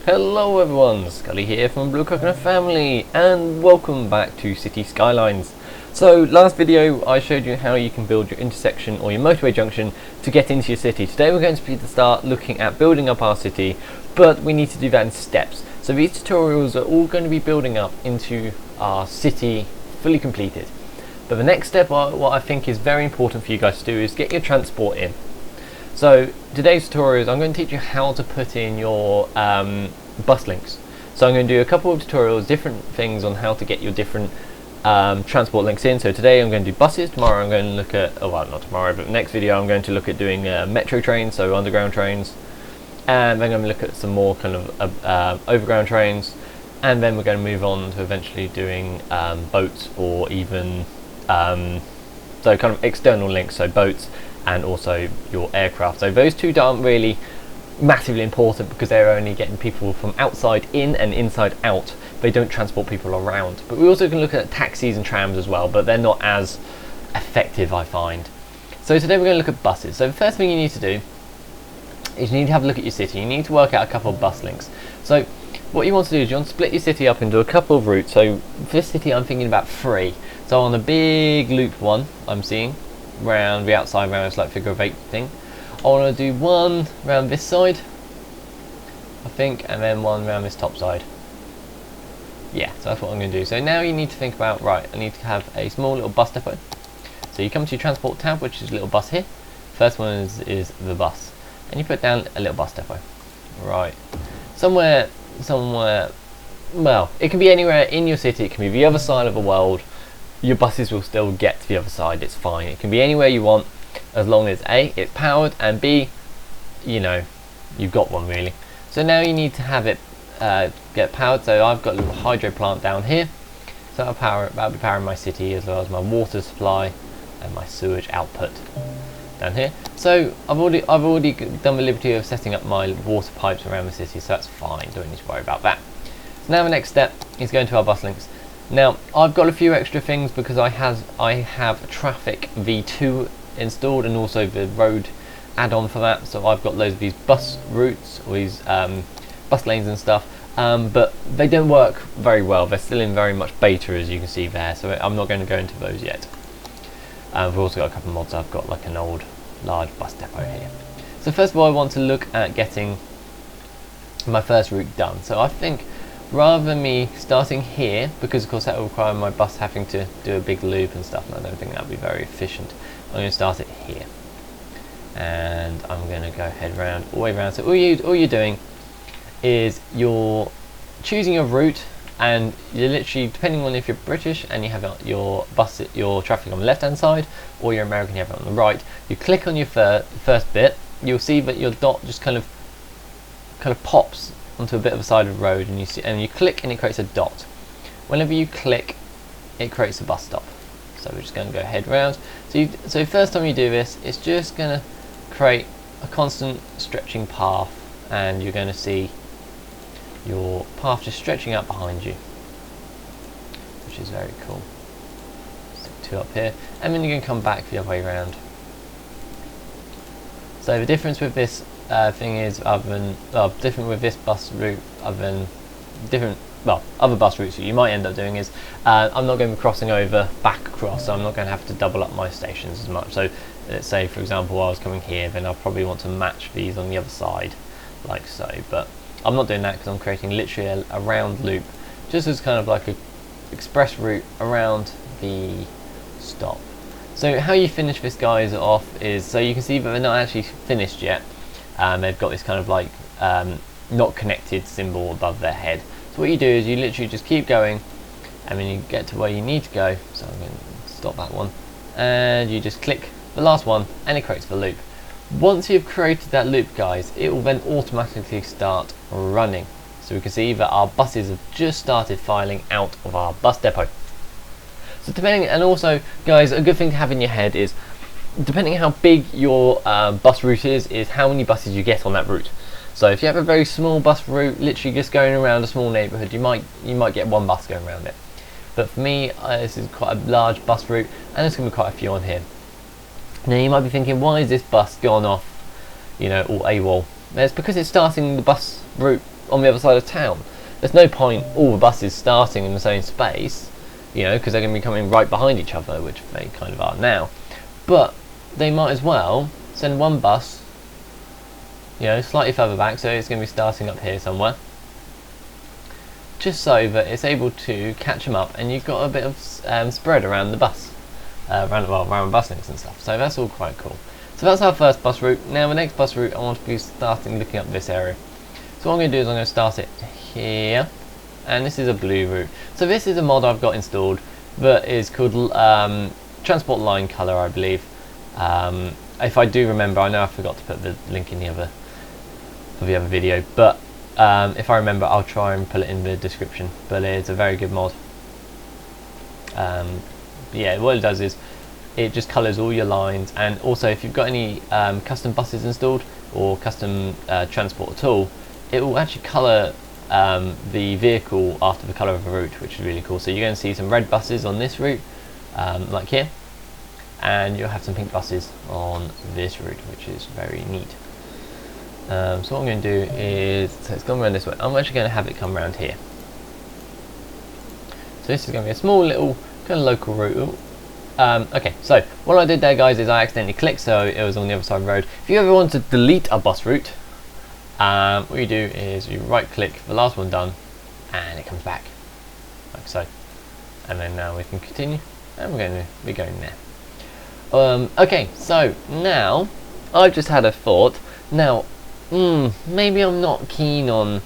Hello everyone, Scully here from Blue Coconut Family, and welcome back to City Skylines. So last video I showed you how you can build your intersection or your motorway junction to get into your city. Today we're going to start looking at building up our city, but we need to do that in steps. So these tutorials are all going to be building up into our city fully completed. But the next step, what I think is very important for you guys to do, is get your transport in. So today's tutorial is I'm going to teach you how to put in your bus links. So I'm going to do a couple of tutorials, different things on how to get your different transport links in. So today I'm going to do buses, tomorrow I'm going to look at, oh well, not tomorrow, but next video I'm going to look at doing metro trains, so underground trains, and then I'm going to look at some more kind of overground trains, and then we're going to move on to eventually doing boats, or even so kind of external links, so boats and also your aircraft. So those two aren't really massively important because they're only getting people from outside in and inside out. They don't transport people around. But we also can look at taxis and trams as well, but they're not as effective, I find. So today we're going to look at buses. So the first thing you need to do is you need to have a look at your city. You need to work out a couple of bus links. So what you want to do is you want to split your city up into a couple of routes. So for this city I'm thinking about 3. So on the big loop one I'm seeing round the outside, round this like figure of 8 thing, I want to do one round this side, I think, and then one round this top side. Yeah, so that's what I'm going to do. So now you need to think about, right, I need to have a small little bus depot. So you come to your transport tab, which is a little bus here. First one is the bus, and you put down a little bus depot. Right, somewhere, well, it can be anywhere in your city, it can be the other side of the world. Your buses will still get to the other side, it's fine. It can be anywhere you want, as long as A, it's powered, and B, you know, you've got one really. So now you need to have it get powered. So I've got a little hydro plant down here, so that'll be powering my city, as well as my water supply and my sewage output down here. So I've already done the liberty of setting up my water pipes around the city, so that's fine, don't need to worry about that. So now the next step is going to our bus links. Now I've got a few extra things because I have traffic v2 installed, and also the road add-on for that. So I've got loads of these bus routes, or these bus lanes and stuff, but they don't work very well. They're still in very much beta, as you can see there, so I'm not going to go into those yet. We've also got a couple of mods. I've got like an old large bus depot here. So first of all I want to look at getting my first route done. So I think rather than me starting here, because of course that will require my bus having to do a big loop and stuff, and I don't think that would be very efficient, I'm going to start it here, and I'm going to go ahead round all the way around. So all you're doing is you're choosing your route, and you're literally, depending on if you're British and you have your traffic on the left hand side, or you're American, you have it on the right. You click on your first bit, you'll see that your dot just kind of pops onto a bit of a side of the road, and you click and it creates a dot. Whenever you click, it creates a bus stop. So we're just going to go ahead round. So first time you do this, it's just going to create a constant stretching path, and you're going to see your path just stretching out behind you, which is very cool. Stick 2 up here, and then you're going to come back the other way around. So the difference with this thing is, different with this bus route, other bus routes that you might end up doing is, I'm not going to be crossing over back across, so I'm not going to have to double up my stations as much. So let's say, for example, I was coming here, then I'll probably want to match these on the other side, like so. But I'm not doing that because I'm creating literally a round loop, just as kind of like a express route around the stop. So how you finish this guys off is, so you can see that they're not actually finished yet. They've got this kind of like not connected symbol above their head. So what you do is you literally just keep going, and then you get to where you need to go. So I'm going to stop that one, and you just click the last one, and it creates the loop. Once you've created that loop guys, it will then automatically start running. So we can see that our buses have just started filing out of our bus depot. So depending, and also guys, a good thing to have in your head is, depending how big your bus route is how many buses you get on that route. So if you have a very small bus route, literally just going around a small neighbourhood, you might get one bus going around it. But for me, this is quite a large bus route, and there's going to be quite a few on here. Now you might be thinking, why is this bus gone off, you know, or AWOL? It's because it's starting the bus route on the other side of town. There's no point all the buses starting in the same space, you know, because they're going to be coming right behind each other, which they kind of are now. But they might as well send one bus, you know, slightly further back, so it's going to be starting up here somewhere, just so that it's able to catch them up, and you've got a bit of spread around the bus, around bus links and stuff. So that's all quite cool. So that's our first bus route. Now the next bus route, I want to be starting looking up this area. So what I'm going to do is I'm going to start it here, and this is a blue route. So this is a mod I've got installed that is called transport line color, I believe. If I do remember, I know I forgot to put the link in the other video, but if I remember, I'll try and put it in the description. But it's a very good mod. Yeah, what it does is it just colours all your lines, and also if you've got any custom buses installed or custom transport at all, it will actually colour the vehicle after the colour of the route, which is really cool. So you're going to see some red buses on this route, like here, and you'll have some pink buses on this route, which is very neat. So what I'm going to do is, so it's gone around this way, I'm actually going to have it come around here. So this is going to be a small little kind of local route. Okay, so what I did there, guys, is I accidentally clicked, so it was on the other side of the road. If you ever want to delete a bus route, what you do is you right click the last one done, and it comes back like so. And then now we can continue, and we're going to be going there. Okay, so now I've just had a thought. Now, maybe I'm not keen on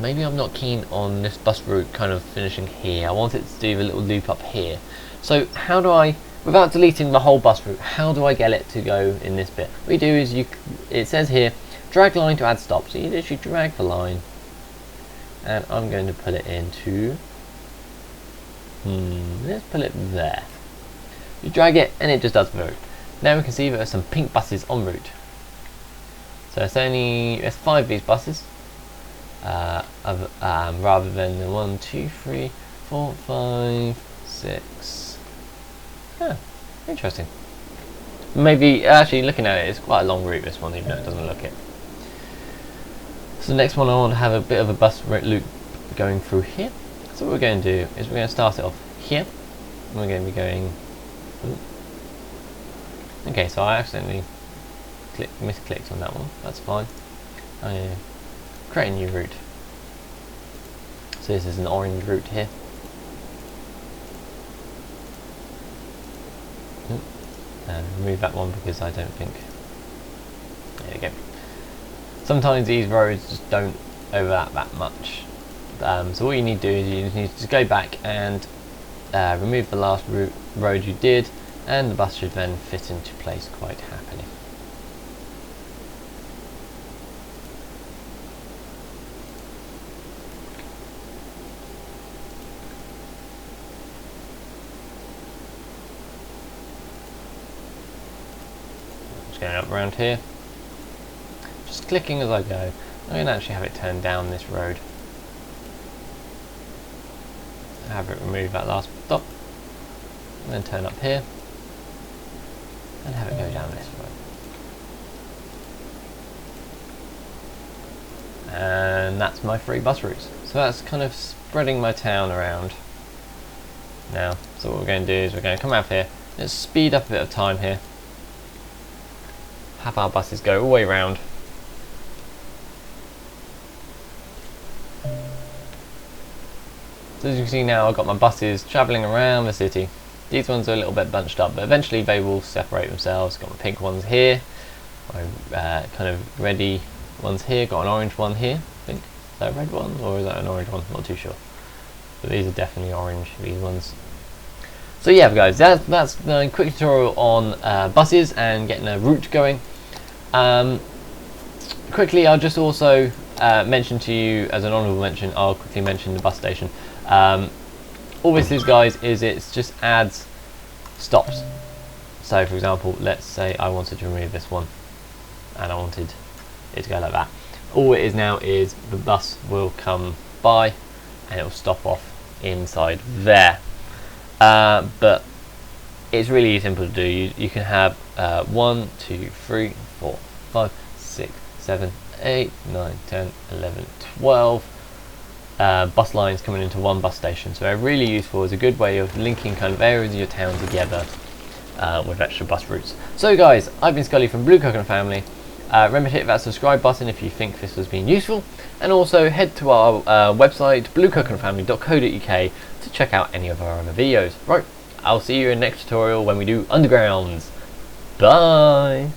maybe I'm not keen on this bus route kind of finishing here. I want it to do the little loop up here. So how do I, without deleting the whole bus route, how do I get it to go in this bit? What you do is it says here, drag line to add stop. So you literally drag the line, and I'm going to put it into, let's put it there. You drag it, and it just does the route. Now we can see there are some pink buses en route. So there's 5 of these buses. Rather than the 1, 2, 3, 4, 5, 6. Yeah, interesting. Maybe actually looking at it, it's quite a long route, this one, even though it doesn't look it. So the next one, I want to have a bit of a bus route loop going through here. So what we're going to do is we're going to start it off here, and we're going to be going. Okay, so I accidentally misclicked on that one. That's fine. Create a new route. So this is an orange route here. And remove that one because I don't think. There we go. Sometimes these roads just don't overlap that much. So what you need to do is you need to just go back and remove the last road you did, and the bus should then fit into place quite happily. Just going up around here, just clicking as I go. I'm going to actually have it turn down this road. Have it remove that last stop, and then turn up here, and have it go down this road. And that's my 3 bus routes. So that's kind of spreading my town around now. So what we're going to do is we're going to come out here, let's speed up a bit of time here, have our buses go all the way around. So as you can see now, I've got my buses travelling around the city. These ones are a little bit bunched up, but eventually they will separate themselves. Got my pink ones here, my kind of reddy ones here, got an orange one here, I think. Is that a red one, or is that an orange one? Not too sure. But these are definitely orange, these ones. So yeah guys, that's the quick tutorial on buses and getting a route going. Quickly, I'll just also mention to you, as an honourable mention, I'll quickly mention the bus station. All this is, guys, is it just adds stops. So for example, let's say I wanted to remove this one and I wanted it to go like that. All it is now is the bus will come by and it will stop off inside there. But it's really simple to do. You can have 1, 2, 3, 4, 5, 6, 7, 8, 9, 10, 11, 12 bus lines coming into one bus station. So they're really useful as a good way of linking kind of areas of your town together with extra bus routes. So guys, I've been Scully from Blue Coconut Family. Remember to hit that subscribe button if you think this has been useful, and also head to our website bluecoconutfamily.co.uk to check out any of our other videos. Right, I'll see you in the next tutorial when we do undergrounds. Bye!